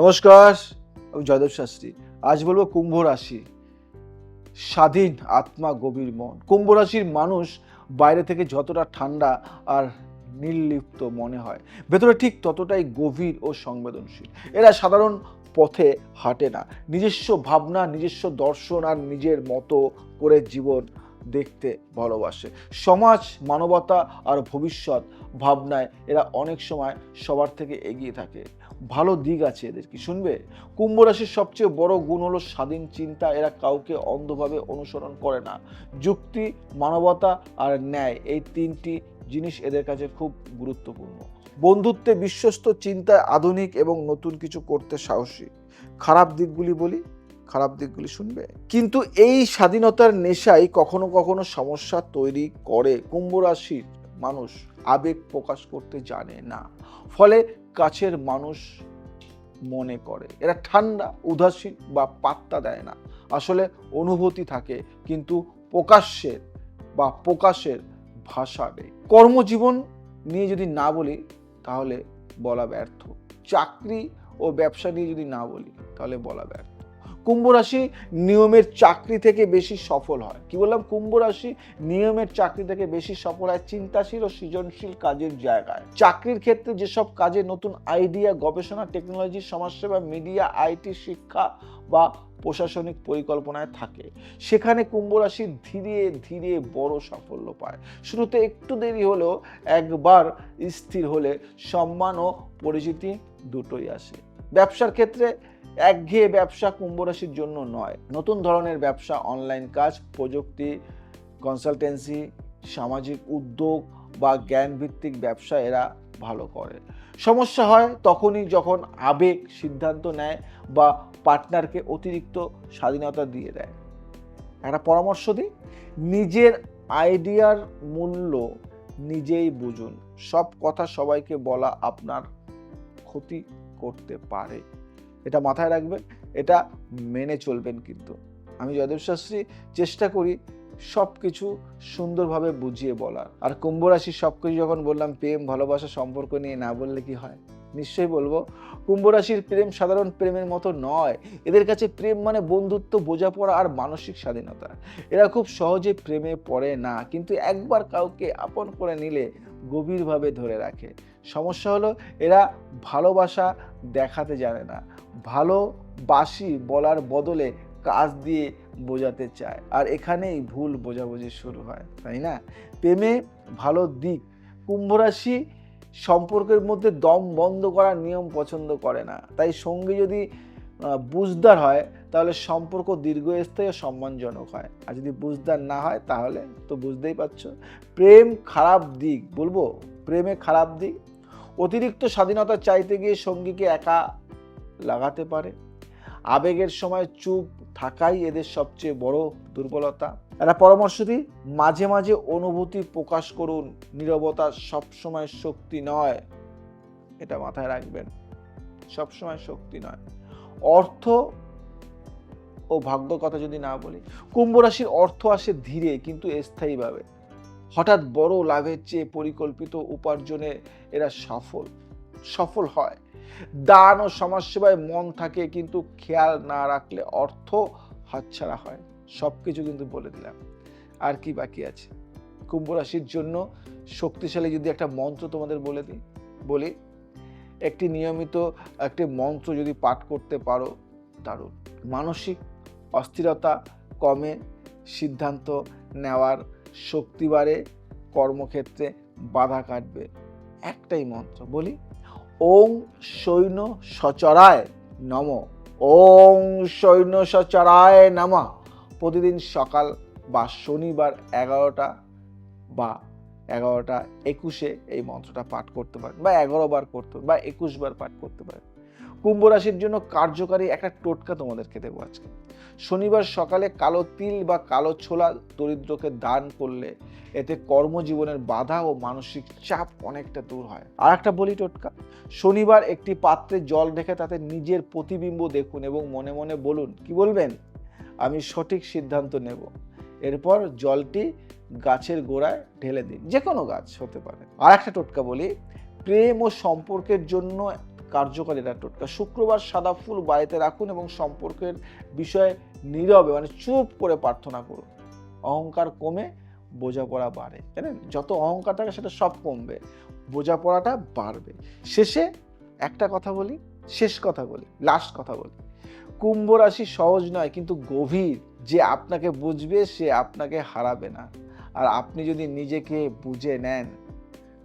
নমস্কার, আমি জয়দেব শাস্ত্রী। আজ বলবো কুম্ভ রাশি, স্বাধীন আত্মা, গভীর মন। কুম্ভ রাশির মানুষ বাইরে থেকে যতটা ঠান্ডা আর নির্লিপ্ত মনে হয়, ভেতরে ঠিক ততটাই গভীর ও সংবেদনশীল। এরা সাধারণ পথে হাঁটে না, নিজস্ব ভাবনা, নিজস্ব দর্শন আর নিজের মতো করে জীবন দেখতে ভালোবাসে। সমাজ, মানবতা আর ভবিষ্যৎ ভাবনায় এরা অনেক সময় সবার থেকে এগিয়ে থাকে। ভালো দিক আছে এদের, কি শুনবে? কুম্ভ রাশির সবচেয়ে বড় গুণ হলো স্বাধীন চিন্তা। এরা কাউকে অন্ধভাবে অনুসরণ করে না। যুক্তি, মানবতা আর ন্যায়, এই তিনটি জিনিস এদের কাছে খুব গুরুত্বপূর্ণ। বন্ধুত্বে বিশ্বস্ত, চিন্তায় আধুনিক এবং নতুন কিছু করতে সাহসী। খারাপ দিকগুলি বলি, খারাপ দিকগুলি শুনবে। কিন্তু এই স্বাধীনতার নেশাই কখনো কখনো সমস্যা তৈরি করে। কুম্ভ রাশির মানুষ আবেগ প্রকাশ করতে জানে না, ফলে কাছের মানুষ মনে করে এরা ঠান্ডা, উদাসীন বা পাত্তা দেয় না। আসলে অনুভূতি থাকে, কিন্তু প্রকাশের ভাষা নেই। কর্মজীবন নিয়ে যদি না বলি তাহলে বলা ব্যর্থ। চাকরি ও ব্যবসা নিয়ে যদি না বলি তাহলে বলা ব্যর্থ। কুম্ভ রাশি নিয়মের চাকরি থেকে বেশি সফল হয়। কি বললাম? কুম্ভ রাশি নিয়মের চাকরি থেকে বেশি সফল হয় চিন্তাশীল ও সৃজনশীল কাজের জায়গায়। চাকরির ক্ষেত্রে যেসব কাজে নতুন আইডিয়া, গবেষণা, টেকনোলজি, সমাজসেবা, মিডিয়া, আইটি, শিক্ষা বা প্রশাসনিক পরিকল্পনায় থাকে, সেখানে কুম্ভ রাশি ধীরে ধীরে বড় সাফল্য পায়। শুরুতে একটু দেরি হলেও একবার স্থির হলে সম্মান ও পরিচিতি দুটোই আসে। ব্যবসার ক্ষেত্রে একঘেয়ে ব্যবসা কুম্ভ রাশির জন্য নয়। নতুন ধরনের ব্যবসা, অনলাইন কাজ, প্রযুক্তি, কনসালটেন্সি, সামাজিক উদ্যোগ বা জ্ঞানভিত্তিক ব্যবসা এরা ভালো করে। সমস্যা হয় তখনই যখন আবেগ সিদ্ধান্ত নেয় বা পার্টনারকে অতিরিক্ত স্বাধীনতা দিয়ে দেয়। একটা পরামর্শ দিই, নিজের আইডিয়ার মূল্য নিজেই বুঝুন। সব কথা সবাইকে বলা আপনার ক্ষতি করতে পারে, এটা মাথায় রাখবেন, এটা মেনে চলবেন। কিন্তু আমি জয়দেব শাস্ত্রী চেষ্টা করি সব কিছু সুন্দরভাবে বুঝিয়ে বলার। আর কুম্ভ রাশির সব কিছু যখন বললাম, প্রেম, ভালোবাসা, সম্পর্ক নিয়ে না বললে কি হয়? নিশ্চয়ই বলবো। কুম্ভ রাশির প্রেম সাধারণ প্রেমের মতো নয়। এদের কাছে প্রেম মানে বন্ধুত্ব, বোঝাপড়া আর মানসিক স্বাধীনতা। এরা খুব সহজে প্রেমে পড়ে না, কিন্তু একবার কাউকে আপন করে নিলে গভীরভাবে ধরে রাখে। সমস্যা হলো এরা ভালোবাসা দেখাতে জানে না, ভালোবাসি বলার বদলে কাজ দিয়ে বোঝাতে চায়, আর এখানেই ভুল বোঝাবুঝি শুরু হয়, তাই না? প্রেমে ভালো দিক, কুম্ভ রাশি সম্পর্কের মধ্যে দম বন্ধ করার নিয়ম পছন্দ করে না। তাই সঙ্গী যদি বুঝদার হয় তাহলে সম্পর্ক দীর্ঘস্থায়ী ও সম্মানজনক হয়, আর যদি বুঝদার না হয় তাহলে তো বুঝতেই পারছো। প্রেম খারাপ দিক বলবো, প্রেমে খারাপ দিক, অতিরিক্ত স্বাধীনতা চাইতে গিয়ে সঙ্গীকে একা লাগাতে পারে। আবেগের সময় চুপ থাকাই এদের সবচেয়ে বড় দুর্বলতা। একটা পরামর্শ দিই, মাঝে মাঝে অনুভূতি প্রকাশ করুন। নীরবতা সবসময় শক্তি নয়, এটা মাথায় রাখবেন, সবসময় শক্তি নয়। অর্থ ও ভাগ্য কথা যদি না বলি, কুম্ভ রাশির অর্থ আসে ধীরে কিন্তু স্থায়ীভাবে। হঠাৎ বড় লাভের চেয়ে পরিকল্পিত উপার্জনে এরা সফল হয়। দান ও সমাজসেবায় মন থাকে, কিন্তু খেয়াল না রাখলে অর্থ হাতছাড়া হয়। সবকিছু কিন্তু বলে দিলাম, আর কি বাকি আছে? কুম্ভ রাশির জন্য শক্তিশালী যদি একটা মন্ত্র তোমাদের বলি, একটি নিয়মিত একটি মন্ত্র যদি পাঠ করতে পারো, দারুণ। মানসিক অস্থিরতা কমে, সিদ্ধান্ত নেওয়ার শক্তি বাড়ে, কর্মক্ষেত্রে বাধা কাটবে। একটাই মন্ত্র বলি, ওং সৈন্য সচরায় নম, ওং সৈন্য সচরায় নমঃ। প্রতিদিন সকাল বা শনিবার 11টা বা 11:21 এই মন্ত্রটা পাঠ করতে পারেন, বা 11 বার করতে বা 21 বার পাঠ করতে পারেন। কুম্ভ রাশির জন্য কার্যকারী একটা টোটকা তোমাদেরকে দেবো আজকে। শনিবার সকালে কালো তিল বা কালো ছোলা দরিদ্রকে দান করলে এতে কর্মজীবনের বাধা ও মানসিক চাপ অনেকটা দূর হয়। আর একটা বলি টোটকা, শনিবার একটি পাত্রে জল রেখে তাতে নিজের প্রতিবিম্ব দেখুন এবং মনে মনে বলুন, কি বলবেন? আমি সঠিক সিদ্ধান্ত নেব। এরপর জলটি গাছের গোড়ায় ঢেলে দিন, যে কোনো গাছ হতে পারে। আর একটা টোটকা বলি, প্রেম ও সম্পর্কের জন্য কার্যকারী একটা টোটকা। শুক্রবার সাদা ফুল বাড়িতে রাখুন এবং সম্পর্কের বিষয়ে নীরবে মানে চুপ করে প্রার্থনা করুন। অহংকার কমে বোঝাপড়া বাড়ে। জানেন, যত অহংকার থাকে সেটা সব কমবে, বোঝাপড়াটা বাড়বে। শেষে একটা কথা বলি, শেষ কথা বলি, লাস্ট কথা বলি। কুম্ভ রাশি সহজ নয় কিন্তু গভীর। যে আপনাকে বুঝবে সে আপনাকে হারাবে না। আর আপনি যদি নিজেকে বুঝে নেন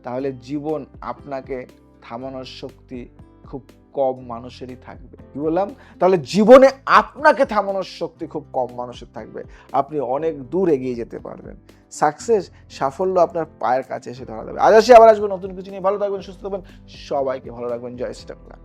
তাহলে জীবন আপনাকে থামানোর শক্তি খুব কম মানুষেরই থাকবে। কি বললাম? তাহলে জীবনে আপনাকে থামানোর শক্তি খুব কম মানুষের থাকবে। আপনি অনেক দূর এগিয়ে যেতে পারবেন। সাকসেস, সাফল্য আপনার পায়ের কাছে এসে ধরা দেবে। আজ আসি, আবার আসবো নতুন কিছু নিয়ে। ভালো থাকবেন, সুস্থ থাকবেন, সবাইকে ভালো রাখবেন। জয় শ্রীরাম।